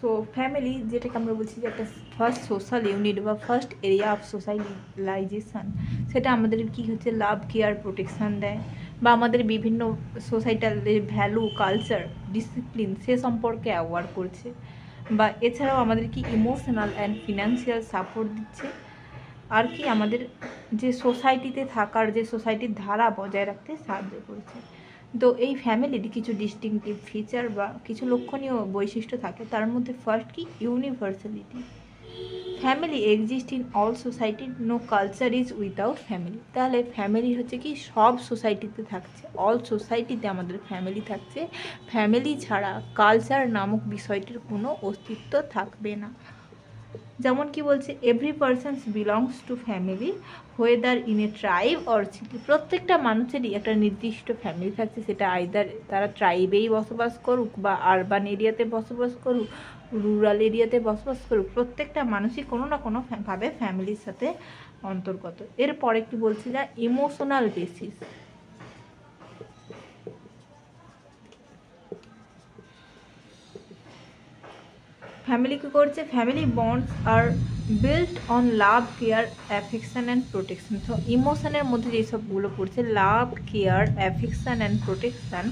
So family যেটাকে আমরা বলছি যে একটা ফার্স্ট সোশ্যাল ইউনিট বা ফার্স্ট এরিয়া অফ সোশ্যালাইজেশান, সেটা আমাদের কি হচ্ছে লাভ, কেয়ার, প্রোটেকশান দেয়, বা আমাদের বিভিন্ন সোসাইটাল ভ্যালু, কালচার, ডিসিপ্লিন সে সম্পর্কে অ্যাওয়ার করছে, বা এছাড়াও আমাদের কি ইমোশনাল অ্যান্ড ফিনান্সিয়াল সাপোর্ট দিচ্ছে, আর কি আমাদের যে সোসাইটিতে থাকার, যে সোসাইটির ধারা বজায় রাখতে সাহায্য করছে। তো এই ফ্যামিলির কিছু ডিস্টিংটিভ ফিচার বা কিছু লক্ষণীয় বৈশিষ্ট্য থাকে, তার মধ্যে ফার্স্ট কি universality. Family exist in all society, no culture is without family. তাহলে ফ্যামিলি হচ্ছে কি সব সোসাইটিতে থাকছে, অল সোসাইটিতে আমাদের ফ্যামিলি থাকছে, ফ্যামিলি ছাড়া কালচার নামক বিষয়টির কোনো অস্তিত্ব থাকবে না। যেমন কি বলছে, every persons belongs to family whether in a tribe or city. প্রত্যেকটা মানুষেরই একটা নির্দিষ্ট ফ্যামিলি থাকছে, সেটা আইদার তারা ট্রাইবেই বসবাস করুক বা আরবান এরিয়াতে বসবাস করুক, রুরাল এরিয়াতে বসবাস করুক, প্রত্যেকটা মানুষই কোনো না কোনো ভাবে ফ্যামিলির সাথে অন্তর্গত। এরপরে কি বলছি না, ইমোশনাল বেসিস। ফ্যামিলি কী করছে, family bonds are built on love, care, affection and protection. তো ইমোশনের মধ্যে যেসবগুলো পড়ছে, love, care, affection and protection,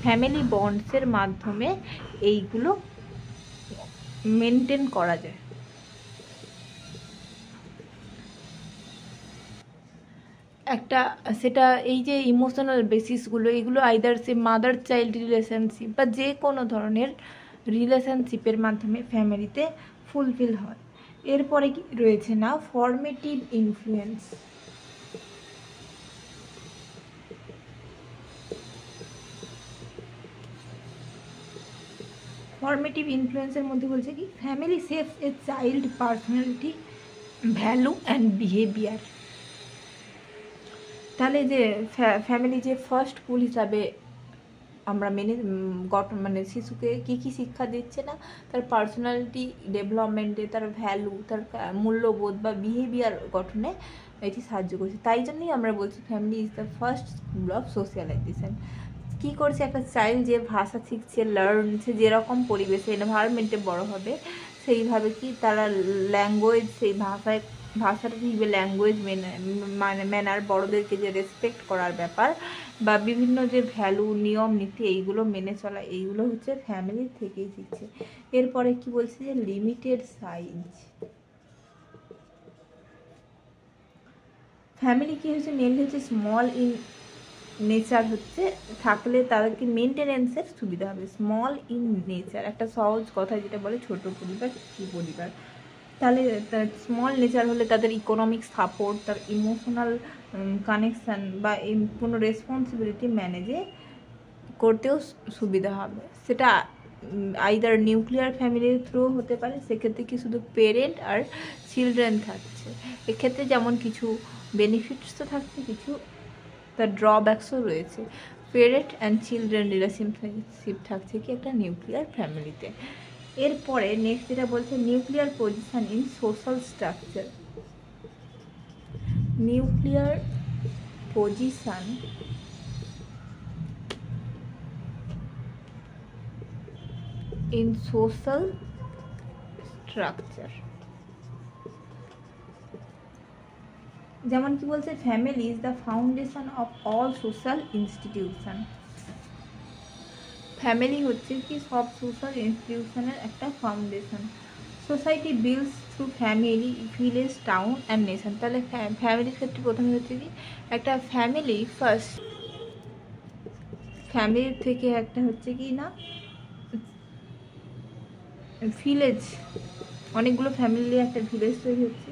family বন্ডসের মাধ্যমে এইগুলো মেনটেন করা যায়। একটা সেটা এই যে ইমোশনাল বেসিসগুলো, এগুলো আইদার সে মাদার চাইল্ড রিলেশনশিপ বা যে কোনো ধরনের রিলেশনশিপের মাধ্যমে ফ্যামিলিতে ফুলফিল হয়। এরপরে কি রয়েছে না, ফর্মেটিভ ইনফ্লুয়েন্স। ফর্মেটিভ ইনফ্লুয়েন্সের মধ্যে বলছে কি, family shapes a child personality, value and behaviour. তাহলে যে ফ্যামিলি যে ফার্স্ট স্কুল হিসাবে আমরা মানে শিশুকে কী কী শিক্ষা দিচ্ছে না, তার পার্সোনালিটি ডেভেলপমেন্টে, তার ভ্যালু, তার মূল্যবোধ বা বিহেভিয়ার গঠনে এটি সাহায্য করছে। তাই জন্যই আমরা বলছি family is the first school of socialisation. কী করছে, একটা চাইল্ড যে ভাষা শিখছে, লার্ন, সে যেরকম পরিবেশে এনভায়রনমেন্টে বড় হবে, সেইভাবে কি তারা ল্যাঙ্গুয়েজ, সেই ভাষাটা শিখবে, ল্যাঙ্গুয়েজ মানে ম্যানার, বড়োদেরকে যে রেসপেক্ট করার ব্যাপার, বা বিভিন্ন যে ভ্যালু, নিয়ম নীতি, এইগুলো মেনে চলা, এইগুলো হচ্ছে ফ্যামিলির থেকেই শিখছে। এরপরে কি বলছে যে লিমিটেড সাইজ। ফ্যামিলি কি হচ্ছে, মেনলি হচ্ছে স্মল ইন নেচার, হচ্ছে থাকলে তাদেরকে মেনটেনেন্সের সুবিধা হবে। স্মল ইন নেচার একটা সহজ কথা, যেটা বলে ছোট পরিবার, কি পরিবার। তাহলে স্মল নেচার হলে তাদের ইকোনমিক সাপোর্ট, তার ইমোশনাল কানেকশান বা কোনো রেসপন্সিবিলিটি ম্যানেজে করতেও সুবিধা হবে। সেটা আইদার নিউক্লিয়ার ফ্যামিলির থ্রু হতে পারে, সেক্ষেত্রে কি শুধু পেরেন্ট আর চিলড্রেন থাকছে। এক্ষেত্রে যেমন কিছু বেনিফিটস তো থাকছে, কিছু তার ড্রব্যাকসও রয়েছে। পেরেন্ট অ্যান্ড চিলড্রেন রিলেশনশিপ থাকছে কি একটা নিউক্লিয়ার ফ্যামিলিতে। এরপরে নেক্সট যেটা বলছে, nuclear position in social structure. Nuclear position in social structure. যেমন কি বলছে, family is the foundation of all social institution. Family হচ্ছে কি সব সোশ্যাল ইনস্টিটিউশনের একটা foundation. Society builds through family, village, town and nation. তাহলে ফ্যামিলির ক্ষেত্রে প্রথমে হচ্ছে কি একটা ফ্যামিলি ফার্স্ট, ফ্যামিলির থেকে একটা হচ্ছে কি না ভিলেজ, অনেকগুলো ফ্যামিলি একটা ভিলেজ তৈরি হচ্ছে,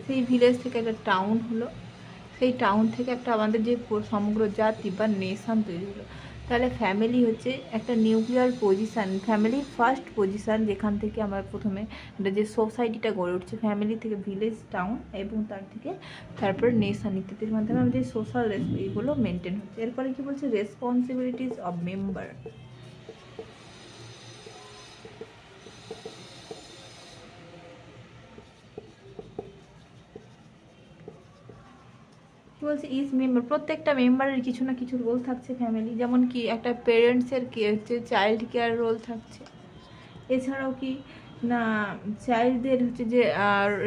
সেই ভিলেজ থেকে একটা টাউন হলো, সেই টাউন থেকে একটা আমাদের যে সমগ্র জাতি বা নেশন তৈরি হলো। তাহলে ফ্যামিলি হচ্ছে একটা nuclear position, family first position, যেখান থেকে আমরা প্রথমে এটা যে সোসাইটিটা গড়ে উঠছে, ফ্যামিলি থেকে ভিলেজ, টাউন এবং তার থেকে তারপর নেশন ইত্যাদির মাধ্যমে আমাদের সোশ্যাল এইগুলো মেনটেন হচ্ছে। এরপরে কি বলছে, রেসপন্সিবিলিটিস অফ মেম্বার। বলছে ইজ মেম্বার, প্রত্যেকটা মেম্বারের কিছু না কিছু রোল থাকছে ফ্যামিলি। যেমন কি একটা পেরেন্টসের কি হচ্ছে চাইল্ড কেয়ার রোল থাকছে, এছাড়াও কি না চাইল্ডদের হচ্ছে যে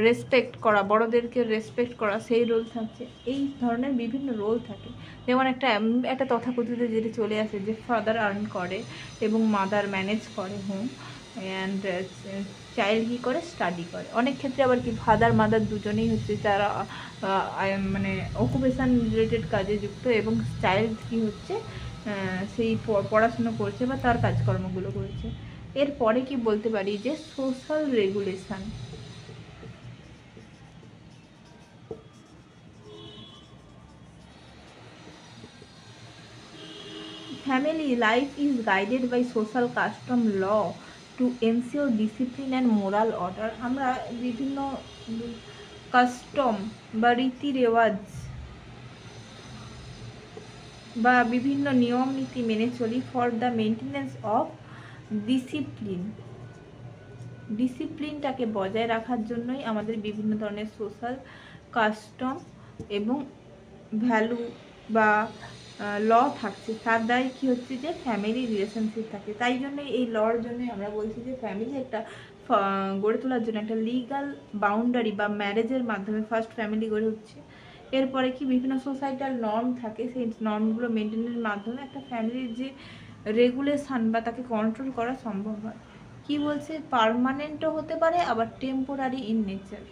রেসপেক্ট করা, বড়দেরকে রেসপেক্ট করা, সেই রোল থাকছে। এই ধরনের বিভিন্ন রোল থাকে। যেমন একটা তথাকথিত যেটা চলে আসে যে ফাদার আর্ন করে এবং মাদার ম্যানেজ করে হোম, অ্যান্ড চাইল্ড কী করে, স্টাডি করে। অনেক ক্ষেত্রে আবার কি ফাদার মাদার দুজনেই হচ্ছে তারা মানে অকুপেশান রিলেটেড কাজে যুক্ত, এবং চাইল্ড কি হচ্ছে সেই পড়াশুনো করছে বা তার কাজকর্মগুলো করছে। এরপরে কি বলতে পারি যে social regulation. Family life is guided by social custom law to ensure discipline and moral order. আমরা বিভিন্ন কাস্টম বা রীতি রেওয়াজ বা বিভিন্ন নিয়ম নীতি মেনে চলি ফর দ্য মেনটেন্যান্স অফ ডিসিপ্লিনটাকে বজায় রাখার জন্যই আমাদের বিভিন্ন ধরনের সোশ্যাল কাস্টম এবং ভ্যালু বা ল থাকছে। তার দ্বারাই কী হচ্ছে যে ফ্যামিলি রিলেশনশিপ থাকে। তাই জন্য এই লর জন্যই আমরা বলছি যে ফ্যামিলি একটা গড়ে তোলার জন্য একটা লিগাল বাউন্ডারি বা ম্যারেজের মাধ্যমে ফার্স্ট ফ্যামিলি গড়ে উঠছে। এরপরে কি বিভিন্ন সোসাইটাল নর্ম থাকে, সেই নর্মগুলো মেনটেনের মাধ্যমে একটা ফ্যামিলির যে রেগুলেশন বা তাকে কন্ট্রোল করা সম্ভব হয়। কি বলছে, পার্মানেন্টও হতে পারে আবার টেম্পোরারি ইন নেচার।